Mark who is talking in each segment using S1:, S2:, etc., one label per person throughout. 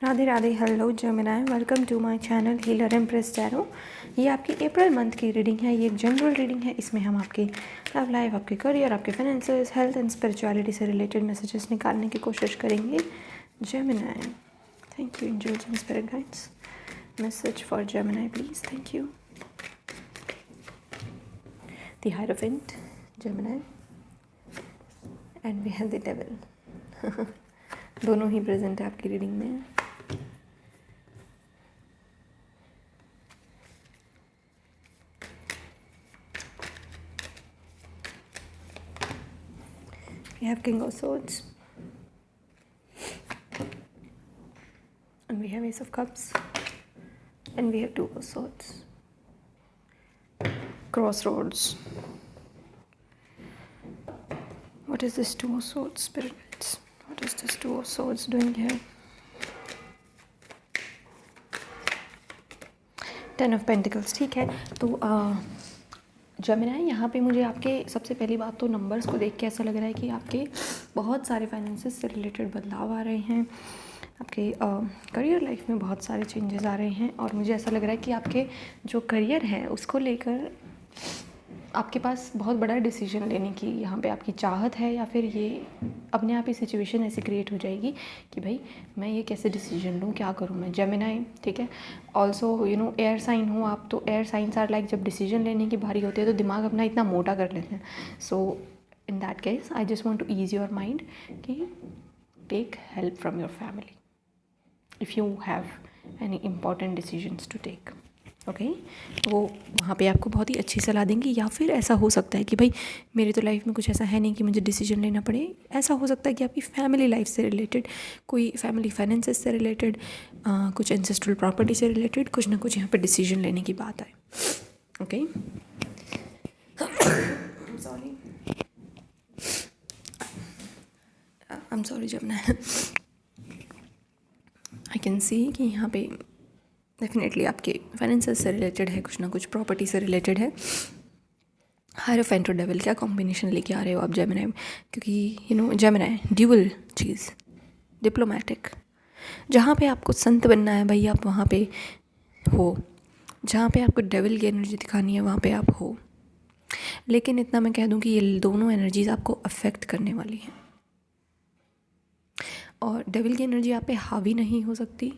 S1: Radhe Radhe, hello Gemini, welcome to my channel healer empress tarot. ये आपकी April month की reading है। ये एक जनरल रीडिंग है। इसमें हम आपके लव लाइफ, आपके करियर, आपके फाइनेंसेस, हेल्थ एंड स्पिरिचुअलिटी से रिलेटेड मैसेजेस निकालने की कोशिश करेंगे। Gemini, thank you angels and spirit guides. Message for Gemini please, thank you. The hierophant, Gemini, and we have the devil. दोनों ही प्रेजेंट है आपकी रीडिंग में। We have King of Swords, and we have Ace of Cups, and we have Two of Swords. Crossroads. What is this Two of Swords, spirits? What is this Two of Swords doing here? Ten of Pentacles, ठीक है। तो Gemini, यहाँ पे मुझे आपके सबसे पहली बात तो नंबर्स को देख के ऐसा लग रहा है कि आपके बहुत सारे फाइनेंसेस से रिलेटेड बदलाव आ रहे हैं। आपके करियर लाइफ में बहुत सारे चेंजेस आ रहे हैं और मुझे ऐसा लग रहा है कि आपके जो करियर है उसको लेकर आपके पास बहुत बड़ा डिसीजन लेने की यहाँ पे आपकी चाहत है, या फिर ये अपने आप ही सिचुएशन ऐसी क्रिएट हो जाएगी कि भाई मैं ये कैसे डिसीजन लूँ, क्या करूँ मैं। जेमिनी, ठीक है। ऑल्सो एयर साइन हो आप, तो एयर साइंस आर लाइक जब डिसीजन लेने की बारी होती है तो दिमाग अपना इतना मोटा कर लेते हैं। So in that case I just want to ease your mind कि take help from your family if you have any important decisions to take. Okay, वो वहाँ पे आपको बहुत ही अच्छी सलाह देंगे। या फिर ऐसा हो सकता है कि भाई मेरी तो लाइफ में कुछ ऐसा है नहीं कि मुझे डिसीजन लेना पड़े। ऐसा हो सकता है कि आपकी फैमिली लाइफ से रिलेटेड, कोई फैमिली फाइनेंसेस से रिलेटेड, कुछ एंसेस्ट्रल प्रॉपर्टी से रिलेटेड कुछ ना कुछ यहाँ पे डिसीजन लेने की बात आए। Okay, sorry, I am sorry Gemini. I can see कि यहाँ पे डेफिनेटली आपके फाइनेंसेस से रिलेटेड है, कुछ ना कुछ प्रॉपर्टी से रिलेटेड है। हायरोफेंट और डेविल, क्या कॉम्बिनेशन लेके आ रहे हो आप जेमिनी? क्योंकि जेमिनी ड्यूअल चीज़, डिप्लोमेटिक। जहाँ पे आपको संत बनना है भाई आप वहाँ पे हो, जहाँ पे आपको डेविल की एनर्जी दिखानी है वहाँ पे आप हो। लेकिन इतना मैं कह दूँ कि ये दोनों एनर्जीज आपको अफेक्ट करने वाली हैं और डेविल की एनर्जी आप पे हावी नहीं हो सकती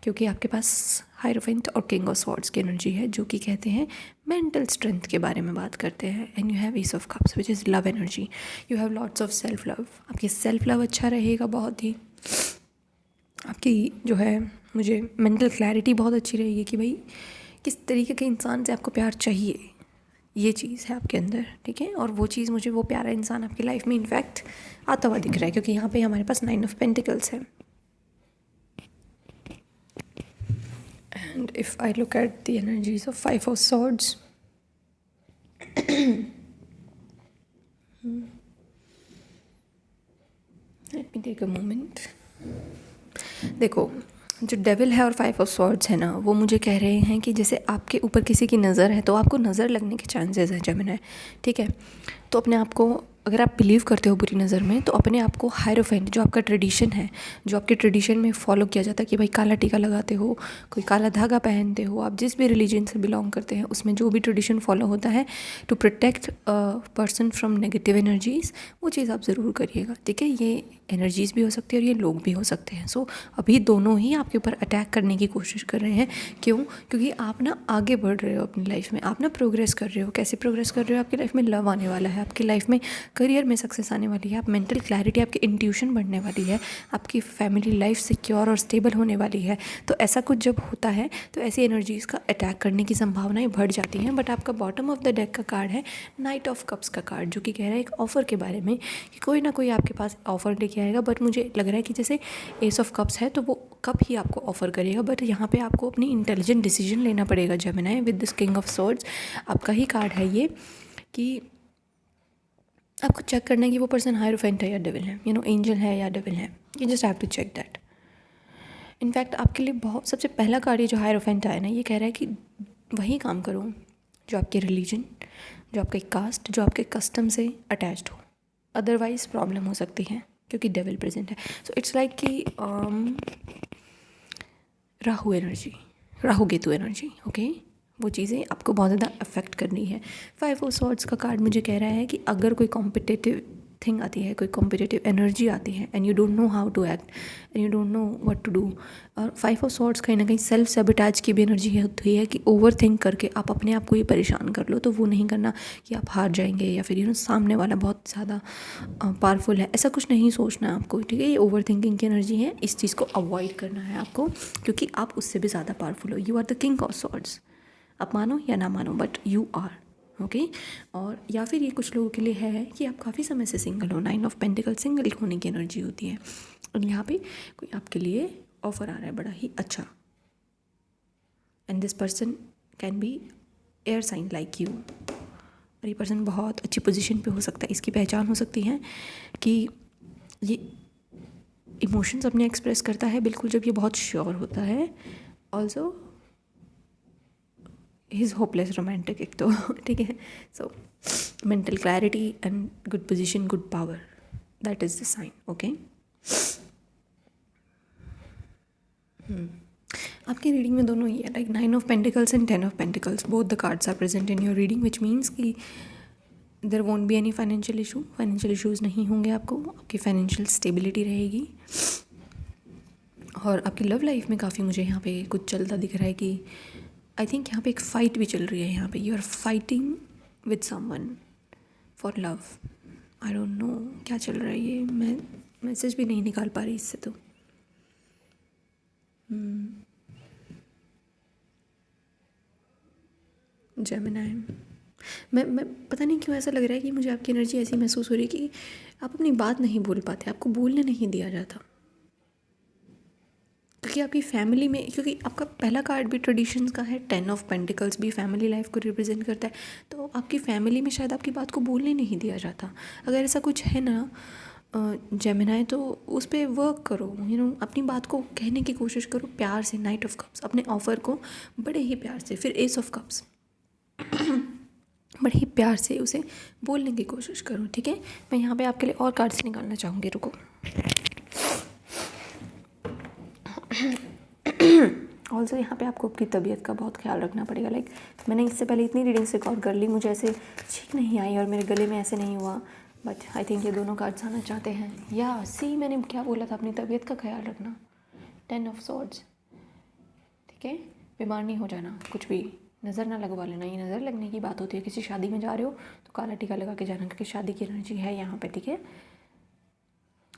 S1: क्योंकि आपके पास हायरोफेंट और किंग ऑफ स्वॉर्ड्स की एनर्जी है, जो कि कहते हैं मेंटल स्ट्रेंथ के बारे में बात करते हैं। And you have S of cups which is love energy. You have lots of self love. आपकी सेल्फ लव अच्छा रहेगा बहुत ही। आपकी जो है, मुझे मेंटल क्लैरिटी बहुत अच्छी रहेगी कि भाई किस तरीके के इंसान से आपको प्यार चाहिए, ये चीज़ है आपके अंदर, ठीक है। और वो चीज़, मुझे वो प्यारा इंसान आपकी लाइफ में इनफैक्ट आता हुआ दिख रहा है क्योंकि यहाँ पे हमारे पास 9 ऑफ पेंटिकल्स है। And if I look at the energies of 5 of swords, let me take a moment. देखो, जो डेविल है और 5 ऑफ स्वॉर्ड्स है ना, वो मुझे कह रहे हैं कि जैसे आपके ऊपर किसी की नज़र है तो आपको नज़र लगने के चांसेस हैं जेमिनी, ठीक है। तो अपने आप को, अगर आप बिलीव करते हो बुरी नज़र में, तो अपने आप को हायरोफेंट, जो आपका ट्रेडिशन है, जो आपके ट्रेडिशन में फॉलो किया जाता है कि भाई काला टीका लगाते हो, कोई काला धागा पहनते हो, आप जिस भी रिलीजन से बिलोंग करते हैं उसमें जो भी ट्रेडिशन फॉलो होता है to protect person from negative energies, वो चीज़ आप ज़रूर करिएगा, ठीक है। ये एनर्जीज़ भी हो सकती है और ये लोग भी हो सकते हैं। सो अभी दोनों ही आपके ऊपर अटैक करने की कोशिश कर रहे हैं। क्यों? क्योंकि आप ना आगे बढ़ रहे हो अपनी लाइफ में, आप ना प्रोग्रेस कर रहे हो। कैसे प्रोग्रेस कर रहे हो? आपकी लाइफ में लव आने वाला है, आपकी लाइफ में करियर में सक्सेस आने वाली है, आप मेंटल क्लैरिटी, आपकी इंट्यूशन बढ़ने वाली है, आपकी फैमिली लाइफ सिक्योर और स्टेबल होने वाली है। तो ऐसा कुछ जब होता है तो ऐसी एनर्जीज़ का अटैक करने की संभावनाएं बढ़ जाती हैं। बट आपका बॉटम ऑफ द डेक का कार्ड है नाइट ऑफ कप्स का कार्ड, जो कि कह रहा है एक ऑफ़र के बारे में कि कोई ना कोई आपके पास ऑफ़र लेके आएगा। बट मुझे लग रहा है कि जैसे एस ऑफ कप्स है तो वो कप ही आपको ऑफ़र करेगा, बट यहाँ पे आपको अपनी इंटेलिजेंट डिसीजन लेना पड़ेगा Gemini with this king of swords. आपका ही कार्ड है ये कि आपको चेक करना है कि वो पर्सन हायरोफेंट है या डेविल है, एंजल है या डेविल है। You just have to check that. In fact आपके लिए बहुत सबसे पहला कार्ड ये जो हायरोफेंट आया ना, ये कह रहा है कि वही काम करो जो आपके रिलीजन, जो आपके कास्ट, जो आपके कस्टम से अटैच्ड हो, अदरवाइज़ प्रॉब्लम हो सकती है क्योंकि डेविल प्रेजेंट है। सो इट्स लाइक कि Rahu energy, Rahu Ketu energy, okay, वो चीज़ें आपको बहुत ज़्यादा अफेक्ट कर रही है। 5 ऑफ सॉर्ड्स का कार्ड मुझे कह रहा है कि अगर कोई कॉम्पिटिटिव थिंग आती है, कोई कॉम्पिटिटिव एनर्जी आती है and you don't know how to act and you don't know what to do, और 5 ऑफ सॉर्ड्स कहीं ना कहीं सेल्फ सेबोटाज की भी एनर्जी होती है कि ओवर थिंक करके आप अपने आप को ही परेशान कर लो। तो वो नहीं करना कि आप हार जाएंगे या फिर सामने वाला बहुत ज़्यादा पावरफुल है, ऐसा कुछ नहीं सोचना है आपको, ठीक है। ये ओवर थिंकिंग की एनर्जी है, इस चीज़ को अवॉइड करना है आपको, क्योंकि आप उससे भी ज़्यादा पावरफुल हो। You are the king of swords, आप मानो या ना मानो, बट यू आर, ओके। और या फिर ये कुछ लोगों के लिए है कि आप काफ़ी समय से सिंगल हो, 9 ऑफ पेंटिकल सिंगल होने की एनर्जी होती है, और यहाँ पे कोई आपके लिए ऑफर आ रहा है बड़ा ही अच्छा, and this person can be air sign like you, और ये पर्सन बहुत अच्छी पोजीशन पे हो सकता है। इसकी पहचान हो सकती है कि ये इमोशंस अपने एक्सप्रेस करता है बिल्कुल जब ये बहुत श्योर होता है। Also he is hopeless romantic एक तो, ठीक है। So mental clarity and good position, good power, that is the sign, okay. आपकी रीडिंग में दोनों ही है, like 9 of pentacles and 10 of pentacles, both the cards are present in your reading, which means कि there won't be any financial issue, financial issues नहीं होंगे आपको, आपकी फाइनेंशियल स्टेबिलिटी रहेगी। और आपकी लव लाइफ में काफ़ी मुझे यहाँ पे कुछ चलता दिख रहा है कि आई थिंक यहाँ पे एक फ़ाइट भी चल रही है, यहाँ पे you are fighting with someone for love. I don't know क्या चल रहा है, ये मैं मैसेज भी नहीं निकाल पा रही इससे तो। जेमिनी, मैं पता नहीं क्यों ऐसा लग रहा है कि मुझे आपकी एनर्जी ऐसी महसूस हो रही है कि आप अपनी बात नहीं बोल पाते, आपको बोलने नहीं दिया जाता, क्योंकि आपकी फैमिली में, क्योंकि आपका पहला कार्ड भी ट्रेडिशंस का है, 10 ऑफ पेंटिकल्स भी फैमिली लाइफ को रिप्रेजेंट करता है, तो आपकी फैमिली में शायद आपकी बात को बोलने नहीं दिया जाता। अगर ऐसा कुछ है ना जेमिनी, तो उस पर वर्क करो, अपनी बात को कहने की कोशिश करो प्यार से। नाइट ऑफ कप्स, अपने ऑफ़र को बड़े ही प्यार से, फिर एस ऑफ कप्स, बड़े ही प्यार से उसे बोलने की कोशिश करो, ठीक है। मैं यहाँ पे आपके लिए और कार्ड्स निकालना चाहूँगी, रुको। ऑल्सो यहाँ पे आपको अपनी तबीयत का बहुत ख्याल रखना पड़ेगा। लाइक मैंने इससे पहले इतनी रीडिंग्स रिकॉर्ड कर ली, मुझे ऐसे छींक नहीं आई और मेरे गले में ऐसे नहीं हुआ, बट आई थिंक ये दोनों कार्ड्स आना चाहते हैं। या सी, मैंने क्या बोला था, अपनी तबीयत का ख्याल रखना, 10 ऑफ सॉर्ड्स, ठीक है। बीमार नहीं हो जाना, कुछ भी नज़र ना लगवा लेना, ये नज़र लगने की बात होती है। किसी शादी में जा रहे हो तो काला टीका लगा के जाना, क्योंकि शादी की एनर्जी है यहाँ पे, ठीक है।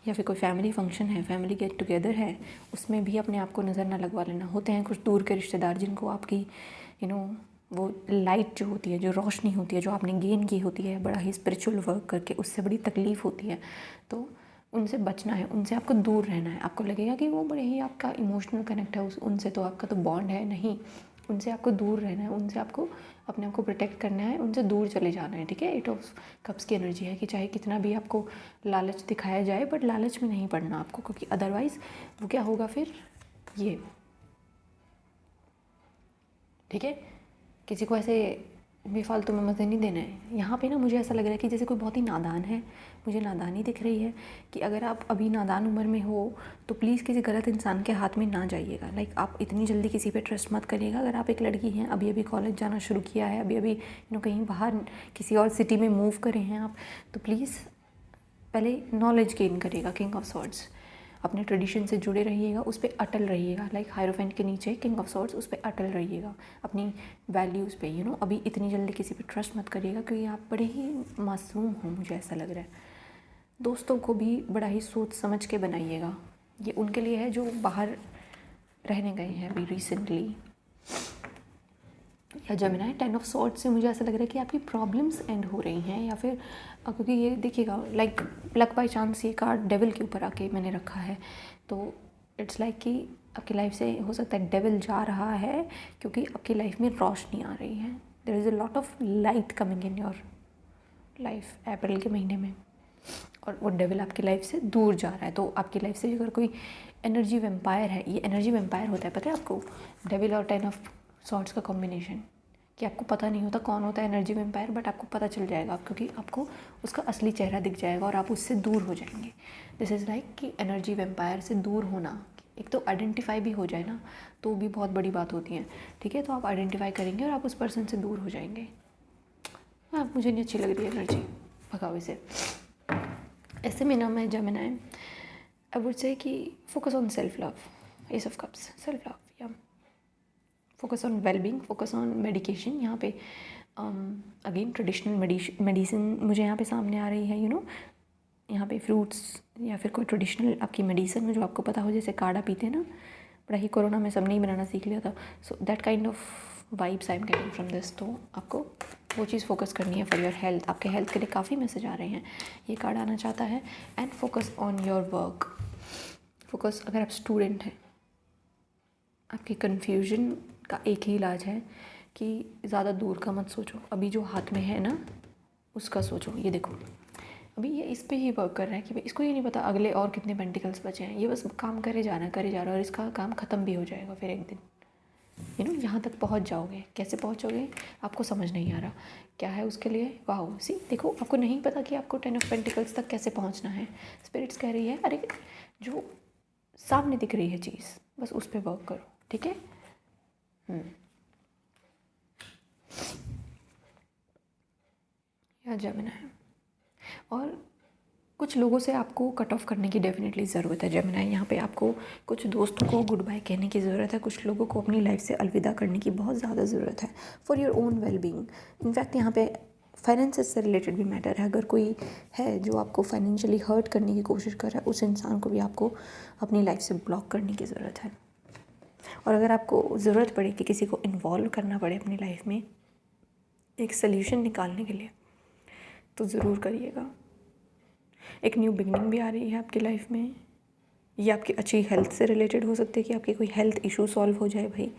S1: या फिर कोई फैमिली फंक्शन है, फैमिली गेट टुगेदर है, उसमें भी अपने आप को नज़र ना लगवा लेना। होते हैं कुछ दूर के रिश्तेदार जिनको आपकी वो लाइट जो होती है, जो रोशनी होती है, जो आपने गेन की होती है बड़ा ही स्पिरिचुअल वर्क करके, उससे बड़ी तकलीफ़ होती है, तो उनसे बचना है, उनसे आपको दूर रहना है। आपको लगेगा कि वो बड़े ही आपका इमोशनल कनेक्ट है उनसे, तो आपका तो बॉन्ड है, नहीं, उनसे आपको दूर रहना है, उनसे आपको अपने आप को प्रोटेक्ट करना है, उनसे दूर चले जाना है, ठीक है। 8 ऑफ कप्स की एनर्जी है कि चाहे कितना भी आपको लालच दिखाया जाए, बट लालच में नहीं पड़ना आपको, क्योंकि अदरवाइज़ वो क्या होगा फिर, ये, ठीक है। किसी को ऐसे बेफालतू में मज़े नहीं देना है। यहाँ पे ना मुझे ऐसा लग रहा है कि जैसे कोई बहुत ही नादान है, मुझे नादानी दिख रही है कि अगर आप अभी नादान उम्र में हो तो प्लीज़ किसी गलत इंसान के हाथ में ना जाइएगा। लाइक आप इतनी जल्दी किसी पे ट्रस्ट मत करिएगा। अगर आप एक लड़की हैं, अभी अभी कॉलेज जाना शुरू किया है, अभी अभी कहीं बाहर किसी और सिटी में मूव करे हैं आप, तो प्लीज़ पहले नॉलेज गेन करिएगा। किंग ऑफ सॉर्ड्स, अपने ट्रेडिशन से जुड़े रहिएगा, उस पर अटल रहिएगा। लाइक हायरोफेंट के नीचे किंग ऑफ सॉर्ड्स, उस पर अटल रहिएगा, अपनी वैल्यूज़ पे। अभी इतनी जल्दी किसी पे ट्रस्ट मत करिएगा, क्योंकि आप बड़े ही मासूम हो, मुझे ऐसा लग रहा है। दोस्तों को भी बड़ा ही सोच समझ के बनाइएगा। ये उनके लिए है जो बाहर रहने गए हैं अभी रिसेंटली। या जेमिनी, 10 ऑफ सॉर्ड्स से मुझे ऐसा लग रहा है कि आपकी प्रॉब्लम्स एंड हो रही हैं, या फिर क्योंकि ये देखिएगा, लाइक लक बाय चांस ये कार्ड डेविल के ऊपर आके मैंने रखा है, तो इट्स लाइक कि आपकी लाइफ से हो सकता है डेविल जा रहा है, क्योंकि आपकी लाइफ में रोशनी आ रही है। There is a lot of light coming in your life अप्रैल के महीने में, और वो डेविल आपकी लाइफ से दूर जा रहा है। तो आपकी लाइफ से अगर कोई एनर्जी वेम्पायर है, ये एनर्जी वेम्पायर होता है, पता है आपको, डेविल और 10 ऑफ सॉर्ड्स का कॉम्बिनेशन, कि आपको पता नहीं होता कौन होता है एनर्जी वेम्पायर, बट आपको पता चल जाएगा, क्योंकि आपको उसका असली चेहरा दिख जाएगा और आप उससे दूर हो जाएंगे। दिस इज़ लाइक कि एनर्जी वेम्पायर से दूर होना, एक तो आइडेंटिफाई भी हो जाए ना तो भी बहुत बड़ी बात होती है, ठीक है। तो आप आइडेंटिफाई करेंगे और आप उस पर्सन से दूर हो जाएंगे। हाँ, मुझे नहीं अच्छी लग रही है एनर्जी, भगाओ इसे। ऐसे में ना मैं जेमिनी, आई वुड से कि focus on self love, ace of cups, self love, या focus on wellbeing, focus on medication. यहाँ पे अगेन ट्रेडिशनल मेडिसिन मुझे यहाँ पे सामने आ रही है, यू नो, यहाँ पे फ्रूट्स या फिर कोई ट्रेडिशनल आपकी मेडिसिन में जो आपको पता हो, जैसे काढ़ा पीते हैं ना, बड़ा ही कोरोना में सबने ही बनाना सीख लिया था। So that kind of vibes I am getting from this. तो आपको वो चीज़ फोकस करनी है फॉर योर हेल्थ। आपके हेल्थ के लिए काफ़ी मैसेज आ रहे हैं, ये कार्ड आना चाहता है। And focus on your work, focus, अगर आप स्टूडेंट हैं, आपके कन्फ्यूजन का एक ही इलाज है कि ज़्यादा दूर का मत सोचो, अभी जो हाथ में है ना उसका सोचो। ये देखो, अभी ये इस पे ही वर्क कर रहा है कि भाई इसको ये नहीं पता अगले और कितने पेंटिकल्स बचे हैं, ये बस काम करे जा रहा है और इसका काम ख़त्म भी हो जाएगा फिर एक दिन, यू नो, यहाँ तक पहुँच जाओगे। कैसे पहुँचोगे आपको समझ नहीं आ रहा, क्या है उसके लिए। वाह, सी देखो, आपको नहीं पता कि आपको 10 ऑफ पेंटिकल्स तक कैसे पहुँचना है। स्पिरिट्स कह रही है अरे जो सामने दिख रही है चीज़, बस उस पर वर्क करो, ठीक है। या जेमिनी है। और कुछ लोगों से आपको कट ऑफ करने की डेफिनेटली ज़रूरत है जेमिनी। यहाँ पे आपको कुछ दोस्तों को गुड बाय कहने की ज़रूरत है, कुछ लोगों को अपनी लाइफ से अलविदा करने की बहुत ज़्यादा ज़रूरत है for your own wellbeing. In fact यहाँ पे फाइनेंसेस से रिलेटेड भी मैटर है। अगर कोई है जो आपको फाइनेंशियली हर्ट करने की कोशिश कर रहा है, उस इंसान को भी आपको अपनी लाइफ से ब्लॉक करने की ज़रूरत है। और अगर आपको ज़रूरत पड़े कि किसी को इन्वॉल्व करना पड़े अपनी लाइफ में एक सल्यूशन निकालने के लिए, तो ज़रूर करिएगा। एक न्यू बिगनिंग भी आ रही है आपकी लाइफ में। ये आपकी अच्छी हेल्थ से रिलेटेड हो सकती है कि आपकी कोई हेल्थ इशू सॉल्व हो जाए भाई।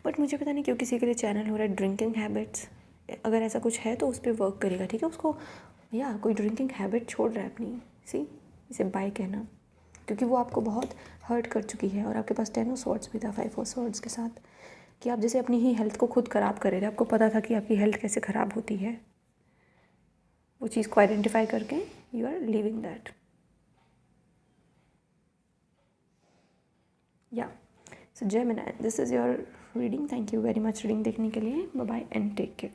S1: बट मुझे पता नहीं क्यों किसी के लिए चैनल हो रहा है ड्रिंकिंग हैबिट्स। अगर ऐसा कुछ है तो उस पर वर्क करेगा, ठीक है। उसको, या कोई ड्रिंकिंग हैबिट छोड़ रहा है अपनी, सी इसे बाय कहना, क्योंकि वो आपको बहुत हर्ट कर चुकी है। और आपके पास 10 ऑफ स्वॉर्ड्स भी था 5 ऑफ स्वॉर्ड्स के साथ, कि आप जैसे अपनी ही हेल्थ को खुद ख़राब कर रहे थे। आपको पता था कि आपकी हेल्थ कैसे ख़राब होती है, वो चीज़ को आइडेंटिफाई करके यू आर लिविंग दैट। या so Gemini, this is your reading. Thank you very much reading देखने के लिए। Bye bye and take care.